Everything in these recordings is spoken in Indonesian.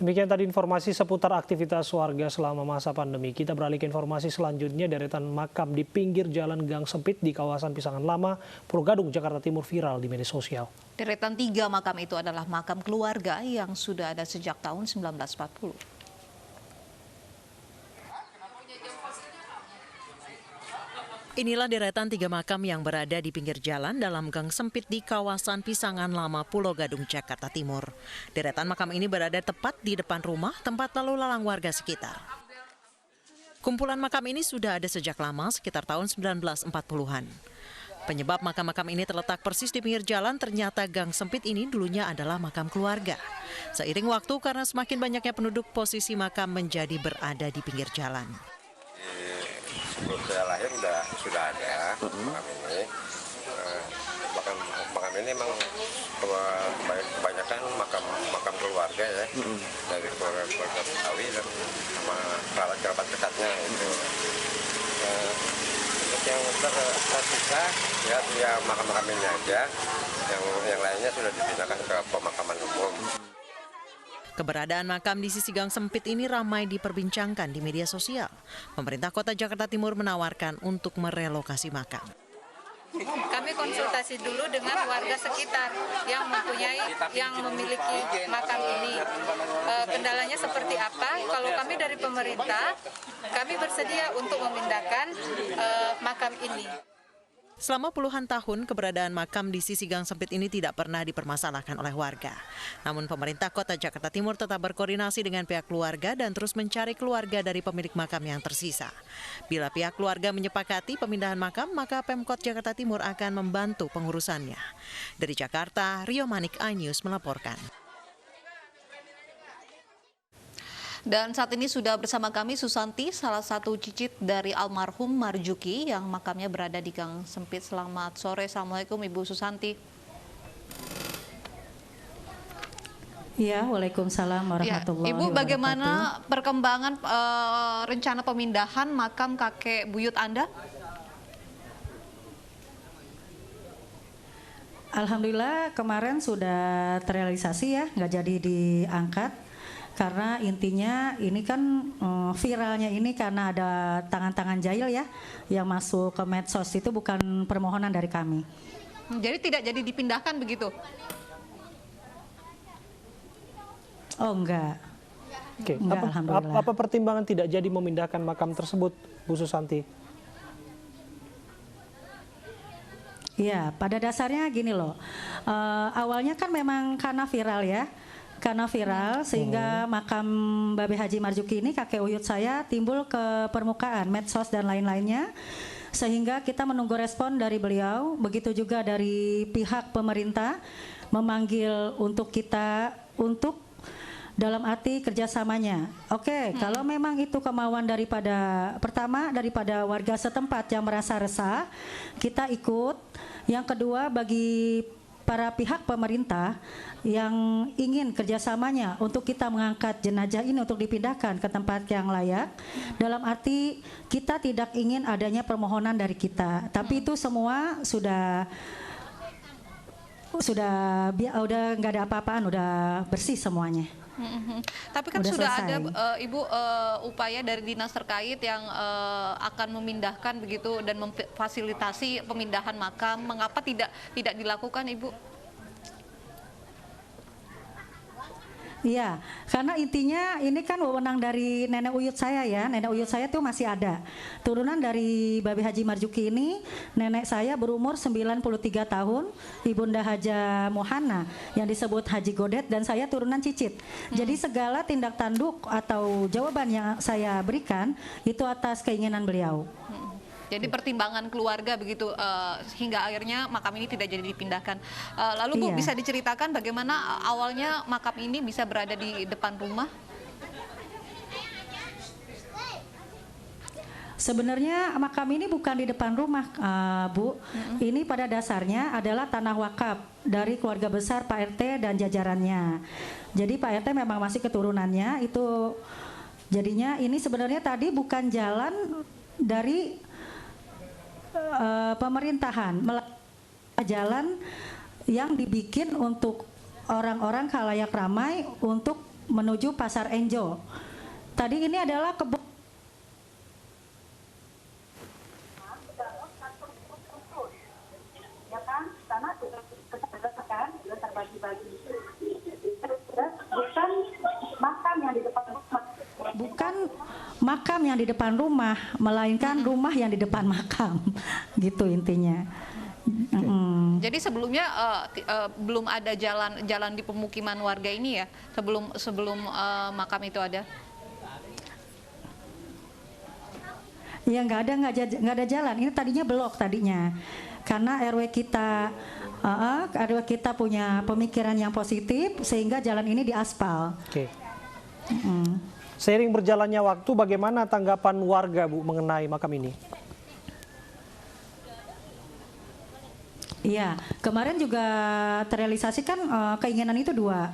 Demikian tadi informasi seputar aktivitas warga selama masa pandemi. Kita beralih ke informasi selanjutnya. Deretan makam di pinggir jalan Gang Sempit di kawasan Pisangan Lama, Pulau Gadung, Jakarta Timur viral di media sosial. Deretan 3 makam itu adalah makam keluarga yang sudah ada sejak tahun 1940. Inilah deretan 3 makam yang berada di pinggir jalan dalam gang sempit di kawasan Pisangan Lama, Pulau Gadung, Jakarta Timur. Deretan makam ini berada tepat di depan rumah tempat lalu lalang warga sekitar. Kumpulan makam ini sudah ada sejak lama, sekitar tahun 1940-an. Penyebab makam-makam ini terletak persis di pinggir jalan, ternyata gang sempit ini dulunya adalah makam keluarga. Seiring waktu, karena semakin banyaknya penduduk, posisi makam menjadi berada di pinggir jalan. Sebelum saya lahir sudah ada makam ini. Makam ini memang kebanyakan makam keluarga ya, dari keluarga Betawi dan sama kerabat dekatnya itu. Untuk yang tersisa ya makam ini aja, yang lainnya sudah dipindahkan ke pemakaman umum. Keberadaan makam di sisi gang sempit ini ramai diperbincangkan di media sosial. Pemerintah Kota Jakarta Timur menawarkan untuk merelokasi makam. Kami konsultasi dulu dengan warga sekitar yang memiliki makam ini. Kendalanya seperti apa? Kalau kami dari pemerintah, kami bersedia untuk memindahkan makam ini. Selama puluhan tahun, keberadaan makam di sisi gang sempit ini tidak pernah dipermasalahkan oleh warga. Namun pemerintah Kota Jakarta Timur tetap berkoordinasi dengan pihak keluarga dan terus mencari keluarga dari pemilik makam yang tersisa. Bila pihak keluarga menyepakati pemindahan makam, maka Pemkot Jakarta Timur akan membantu pengurusannya. Dari Jakarta, Rio Manik, iNews melaporkan. Dan saat ini sudah bersama kami Susanti, salah satu cicit dari almarhum Marjuki yang makamnya berada di Gang Sempit. Selamat sore, Assalamualaikum Ibu Susanti. Ya, waalaikumsalam warahmatullahi wabarakatuh. Ibu, bagaimana perkembangan rencana pemindahan makam kakek buyut Anda? Alhamdulillah kemarin sudah terrealisasi ya, nggak jadi diangkat. karena intinya ini kan viralnya ini karena ada tangan-tangan jahil ya yang masuk ke medsos, itu bukan permohonan dari kami. Jadi tidak jadi dipindahkan begitu? Oh enggak. Oke, Enggak, alhamdulillah. apa pertimbangan tidak jadi memindahkan makam tersebut, Bu Susanti? Iya, pada dasarnya gini loh, awalnya kan memang karena viral ya, karena viral sehingga makam Babe Haji Marzuki ini kakek uyut saya timbul ke permukaan medsos dan lain-lainnya, sehingga kita menunggu respon dari beliau, begitu juga dari pihak pemerintah memanggil untuk kita untuk dalam arti kerjasamanya. Oke, kalau memang itu kemauan daripada pertama daripada warga setempat yang merasa resah, kita ikut. Yang kedua, bagi para pihak pemerintah yang ingin kerjasamanya untuk kita mengangkat jenazah ini untuk dipindahkan ke tempat yang layak, dalam arti kita tidak ingin adanya permohonan dari kita, tapi itu semua sudah nggak ada apa-apaan, udah bersih semuanya. Tapi kan Udah sudah selesai. ada Ibu upaya dari dinas terkait yang akan memindahkan begitu dan memfasilitasi pemindahan makam. Mengapa tidak dilakukan, Ibu? Iya, karena intinya ini kan wewenang dari nenek uyut saya ya. Nenek uyut saya tuh masih ada. Turunan dari Babe Haji Marzuki ini, nenek saya berumur 93 tahun, Ibunda Haja Mohana yang disebut Haji Godet, dan saya turunan Cicit. Jadi segala tindak tanduk atau jawaban yang saya berikan itu atas keinginan beliau. Jadi pertimbangan keluarga begitu hingga akhirnya makam ini tidak jadi dipindahkan. Lalu Bu, Iya. bisa diceritakan bagaimana awalnya makam ini bisa berada di depan rumah? Sebenarnya makam ini bukan di depan rumah, Bu. Ini pada dasarnya adalah tanah wakaf dari keluarga besar Pak RT dan jajarannya. Jadi Pak RT memang masih keturunannya itu. Jadinya ini sebenarnya tadi bukan jalan dari pemerintahan, jalan yang dibikin untuk orang-orang khalayak ramai untuk menuju Pasar Enjo. Tadi ini adalah kebun. Ya kan, karena kan sudah terbagi-bagi. Bukan makam yang di depan rumah. Bukan makam yang di depan rumah, melainkan rumah yang di depan makam, gitu intinya. Jadi sebelumnya belum ada jalan di pemukiman warga ini ya, sebelum makam itu ada. Ya nggak ada jalan. Ini tadinya blok tadinya, karena RW kita punya pemikiran yang positif sehingga jalan ini diaspal. Oke. Seiring berjalannya waktu, bagaimana tanggapan warga, Bu, mengenai makam ini? Iya, kemarin juga terrealisasikan keinginan itu dua.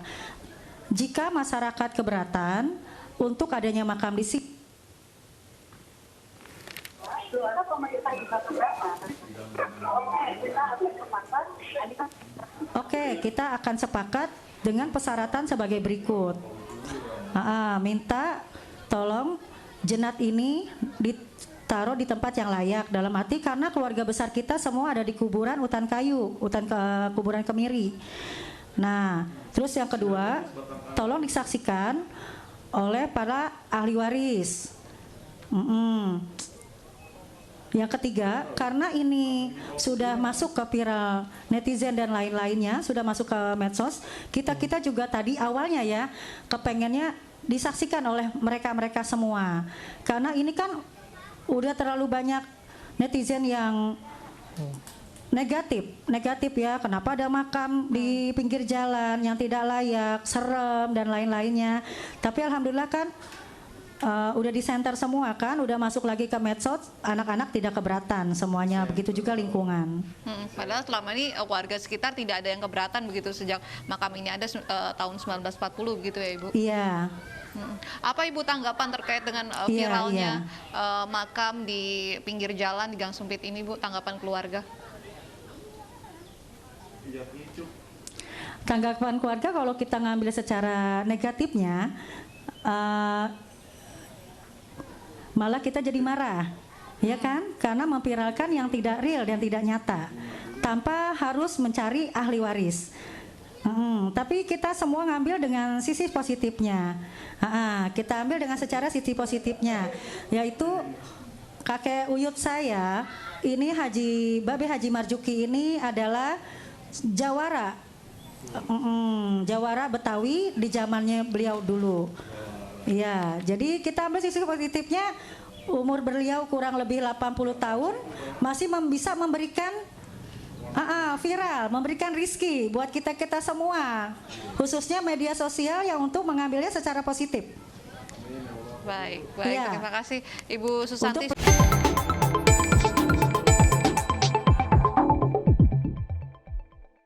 Jika masyarakat keberatan untuk adanya makam di sini, oke, kita akan sepakat dengan persyaratan sebagai berikut. Minta tolong jenazah ini ditaruh di tempat yang layak, dalam arti karena keluarga besar kita semua ada di kuburan Utan Kayu, kuburan Kemiri. Nah, terus yang kedua, tolong disaksikan oleh para ahli waris. Yang ketiga, karena ini sudah masuk ke viral netizen dan lain-lainnya, sudah masuk ke medsos, kita juga tadi awalnya ya kepengennya disaksikan oleh mereka semua. Karena ini kan udah terlalu banyak netizen yang negatif ya, kenapa ada makam di pinggir jalan yang tidak layak, serem dan lain-lainnya. Tapi alhamdulillah kan udah disenter semua kan, udah masuk lagi ke medsos, anak-anak tidak keberatan semuanya, begitu juga lingkungan. Padahal selama ini warga sekitar tidak ada yang keberatan begitu sejak makam ini ada tahun 1940 begitu ya Ibu? Iya. Apa Ibu tanggapan terkait dengan viralnya makam di pinggir jalan di Gang Sempit ini, Bu, tanggapan keluarga? Tanggapan keluarga kalau kita ngambil secara negatifnya, malah kita jadi marah, ya kan? Karena memviralkan yang tidak real dan tidak nyata, tanpa harus mencari ahli waris. Tapi kita semua ngambil dengan sisi positifnya. Kita ambil dengan secara sisi positifnya, yaitu kakek uyut saya ini Babe Haji Marjuki ini adalah jawara, jawara Betawi di zamannya beliau dulu. Ya, jadi kita ambil sisi positifnya, umur beliau kurang lebih 80 tahun, masih bisa memberikan viral, memberikan rezeki buat kita semua, khususnya media sosial yang untuk mengambilnya secara positif. Baik, Ya. terima kasih Ibu Susanti.